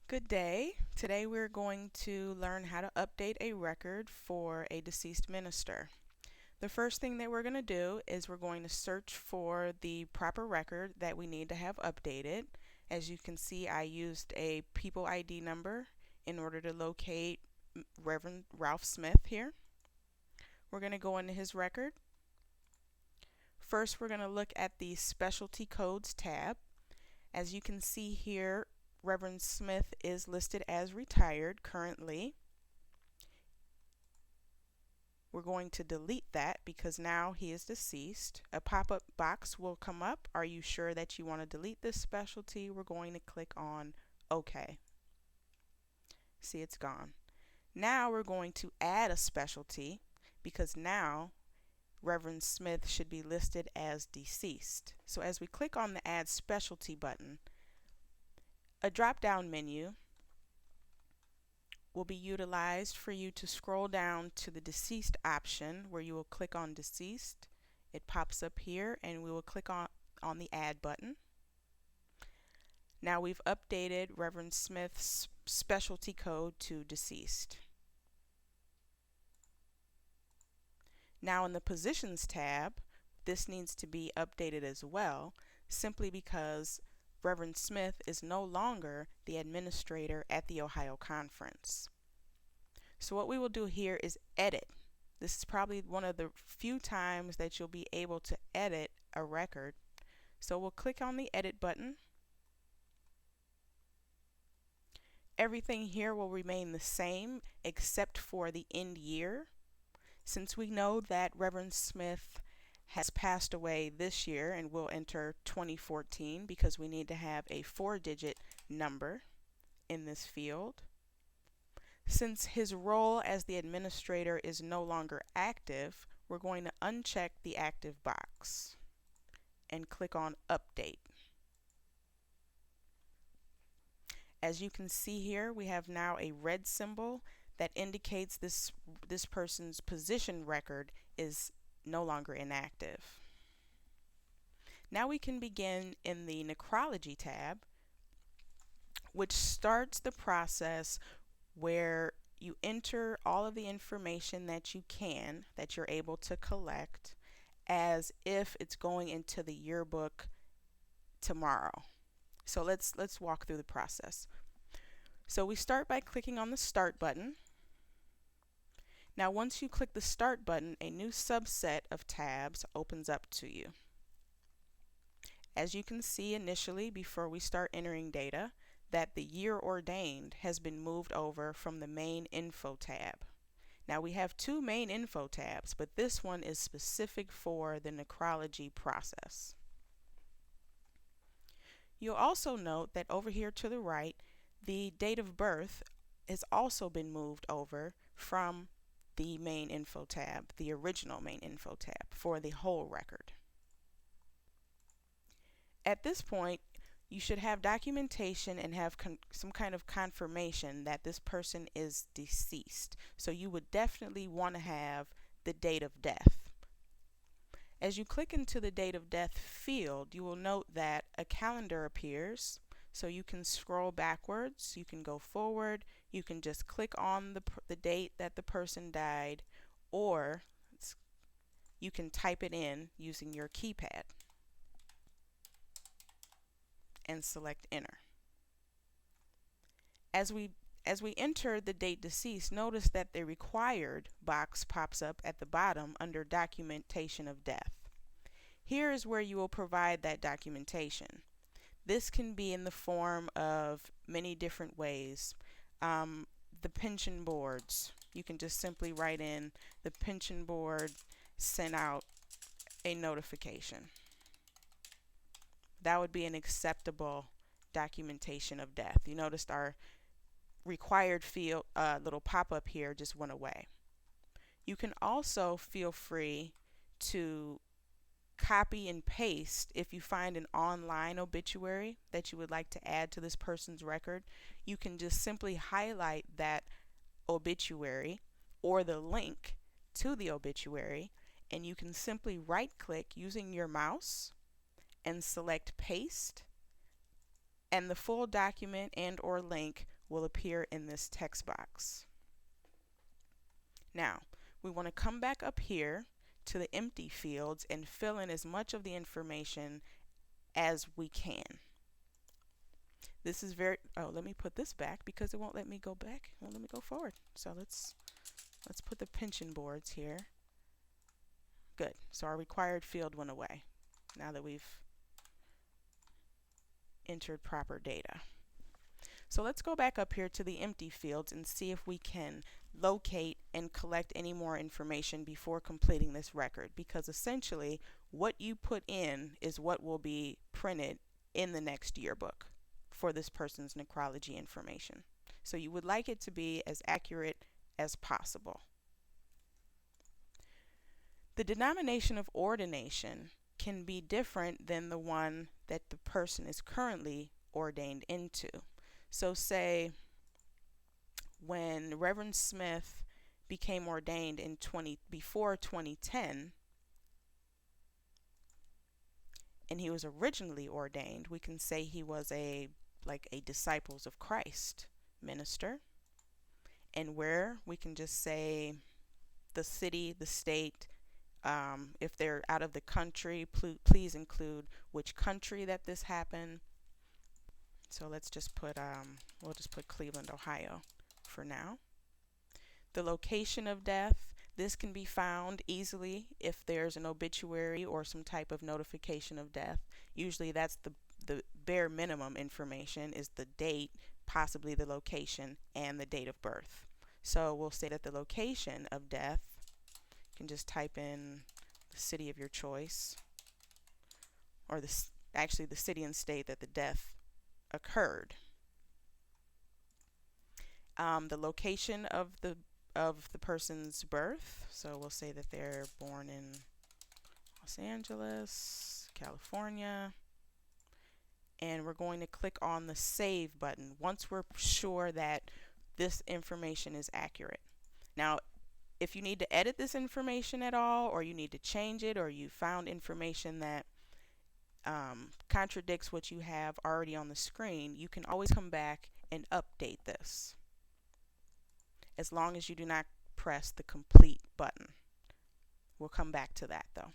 Good day. Today we're going to learn how to update a record for a deceased minister. The first thing that we're going to do is we're going to search for the proper record that we need to have updated. As you can see, I used a people ID number in order to locate Reverend Ralph Smith here. We're going to go into his record. First, we're going to look at the Specialty Codes tab. As you can see here, Reverend Smith is listed as retired currently. We're going to delete that because now he is deceased. A pop-up box will come up. Are you sure that you want to delete this specialty? We're going to click on OK. See, it's gone. Now we're going to add a specialty because now Reverend Smith should be listed as deceased. So as we click on the Add Specialty button, a drop-down menu will be utilized for you to scroll down to the deceased option where you will click on deceased. It pops up here and we will click on the add button. Now we've updated Reverend Smith's specialty code to deceased. Now in the positions tab, this needs to be updated as well, simply because Reverend Smith is no longer the administrator at the Ohio Conference. So what we will do here is edit. This is probably one of the few times that you'll be able to edit a record. So we'll click on the edit button. Everything here will remain the same except for the end year. Since we know that Reverend Smith has passed away this year and will enter 2014 because we need to have a 4-digit number in this field. Since his role as the administrator is no longer active, we're going to uncheck the active box and click on Update. As you can see here, we have now a red symbol that indicates this person's position record is no longer inactive. Now we can begin in the necrology tab, which starts the process where you enter all of the information that you're able to collect as if it's going into the yearbook tomorrow. So let's walk through the process. So we start by clicking on the Start button. Now once you click the Start button, a new subset of tabs opens up to you. As you can see initially, before we start entering data, that the year ordained has been moved over from the main info tab. Now we have two main info tabs, but this one is specific for the necrology process. You'll also note that over here to the right, the date of birth has also been moved over from the main info tab, the original main info tab, for the whole record. At this point, you should have documentation and have some kind of confirmation that this person is deceased. So you would definitely want to have the date of death. As you click into the date of death field, you will note that a calendar appears. So you can scroll backwards, you can go forward, you can just click on the date that the person died, or you can type it in using your keypad and select enter. As we enter the date deceased, notice that the required box pops up at the bottom under documentation of death. Here is where you will provide that documentation. This can be in the form of many different ways. The pension boards, you can just simply write in the pension board sent out a notification. That would be an acceptable documentation of death. You noticed our required field little pop-up here just went away. You can also feel free to copy and paste. If you find an online obituary that you would like to add to this person's record, you can just simply highlight that obituary or the link to the obituary, and you can simply right-click using your mouse and select paste, and the full document and or link will appear in this text box. Now, we want to come back up here to the empty fields and fill in as much of the information as we can. This is let me put this back because it won't let me go back. It won't let me go forward. So let's put the pension boards here. Good. So our required field went away now that we've entered proper data. So let's go back up here to the empty fields and see if we can locate and collect any more information before completing this record, because essentially what you put in is what will be printed in the next yearbook for this person's necrology information. So you would like it to be as accurate as possible. The denomination of ordination can be different than the one that the person is currently ordained into. So say when Reverend Smith became ordained in before 2010, and he was originally ordained, we can say he was a Disciples of Christ minister. And where we can just say the city, the state, if they're out of the country, please include which country that this happened. So let's just put, we'll just put Cleveland, Ohio for now. The location of death, this can be found easily if there's an obituary or some type of notification of death. Usually that's the bare minimum information is the date, possibly the location, and the date of birth. So we'll say that the location of death, you can just type in the city of your choice, or actually the city and state that the death occurred. The location of the person's birth, so we'll say that they're born in Los Angeles, California, and we're going to click on the save button once we're sure that this information is accurate. Now, if you need to edit this information at all, or you need to change it, or you found information that contradicts what you have already on the screen, you can always come back and update this, as long as you do not press the complete button. We'll come back to that though.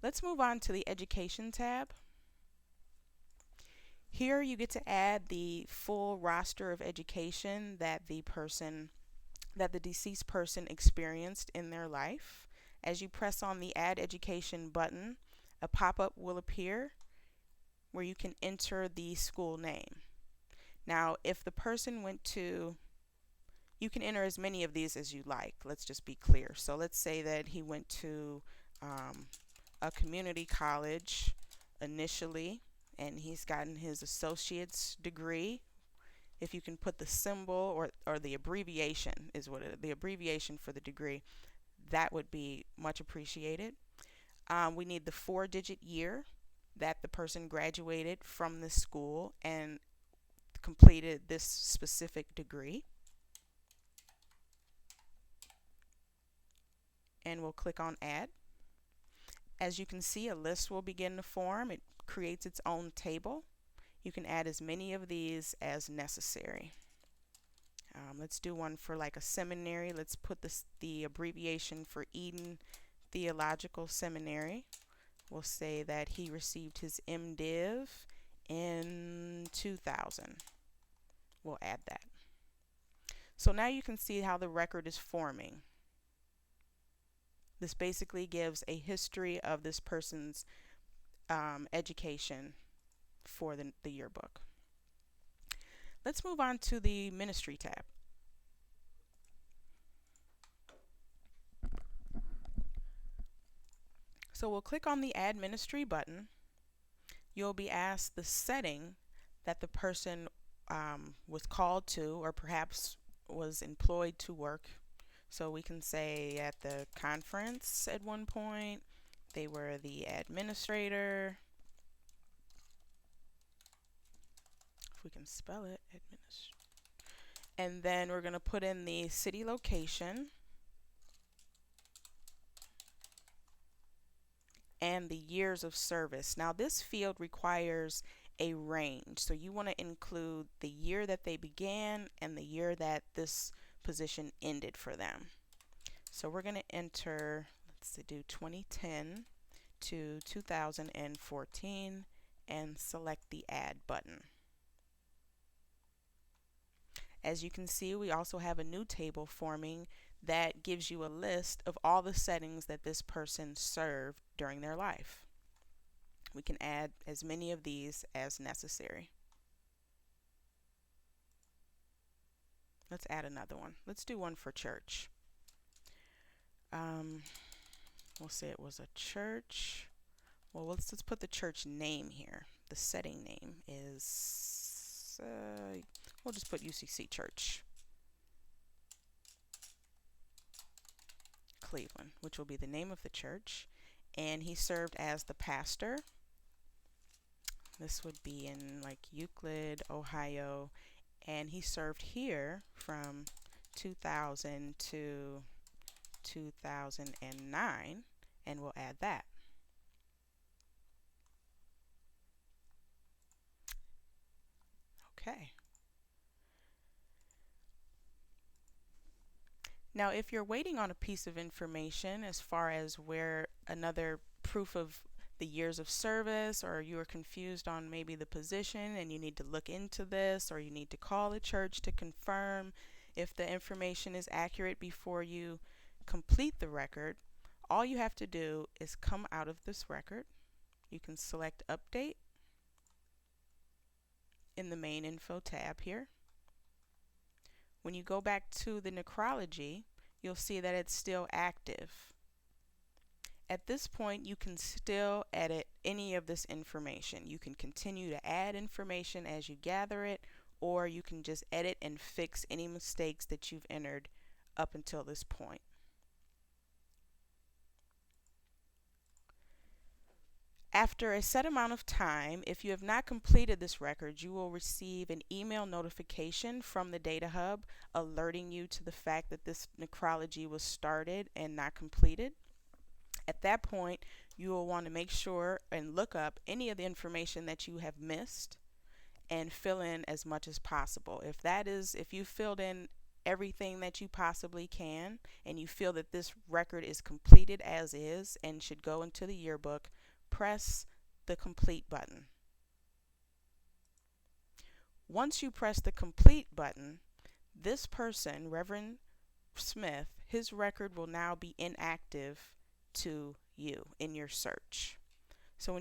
Let's move on to the Education tab. Here you get to add the full roster of education that the deceased person experienced in their life. As you press on the Add Education button, a pop-up will appear where you can enter the school name. Now, if the person went to, you can enter as many of these as you like. Let's just be clear. So let's say that he went to a community college initially, and he's gotten his associate's degree. If you can put the symbol or the abbreviation is what the abbreviation for the degree, that would be much appreciated. We need the 4-digit year that the person graduated from this school and completed this specific degree. And we'll click on Add. As you can see, a list will begin to form. It creates its own table. You can add as many of these as necessary. Let's do one for like a seminary. Let's put the abbreviation for Eden Theological Seminary. We'll say that he received his MDiv in 2000. We'll add that. So now you can see how the record is forming. This basically gives a history of this person's education for the yearbook. Let's move on to the Ministry tab. So we'll click on the Add Ministry button. You'll be asked the setting that the person was called to, or perhaps was employed to work. So we can say at the conference at one point, they were the administrator. If we can spell it, and then we're going to put in the city location and the years of service. Now this field requires a range. So you want to include the year that they began and the year that this position ended for them. So we're going to enter, let's see, do 2010 to 2014 and select the add button. As you can see, we also have a new table forming that gives you a list of all the settings that this person served during their life. We can add as many of these as necessary. Let's add another one. Let's do one for church. We'll say it was a church. Well, let's put the church name here. The setting name is, we'll just put UCC Church, Cleveland, which will be the name of the church. And he served as the pastor. This would be in like Euclid, Ohio. And he served here from 2000 to 2009, and we'll add that. Okay. Now, if you're waiting on a piece of information as far as where another proof of the years of service, or you are confused on maybe the position and you need to look into this, or you need to call the church to confirm if the information is accurate before you complete the record, all you have to do is come out of this record. You can select Update in the Main Info tab here. When you go back to the necrology, you'll see that it's still active. At this point, you can still edit any of this information. You can continue to add information as you gather it, or you can just edit and fix any mistakes that you've entered up until this point. After a set amount of time, if you have not completed this record, you will receive an email notification from the Data Hub alerting you to the fact that this necrology was started and not completed. At that point, you will want to make sure and look up any of the information that you have missed and fill in as much as possible. If you filled in everything that you possibly can and you feel that this record is completed as is and should go into the yearbook, press the complete button. Once you press the complete button, this person, Reverend Smith, his record will now be inactive to you in your search. So when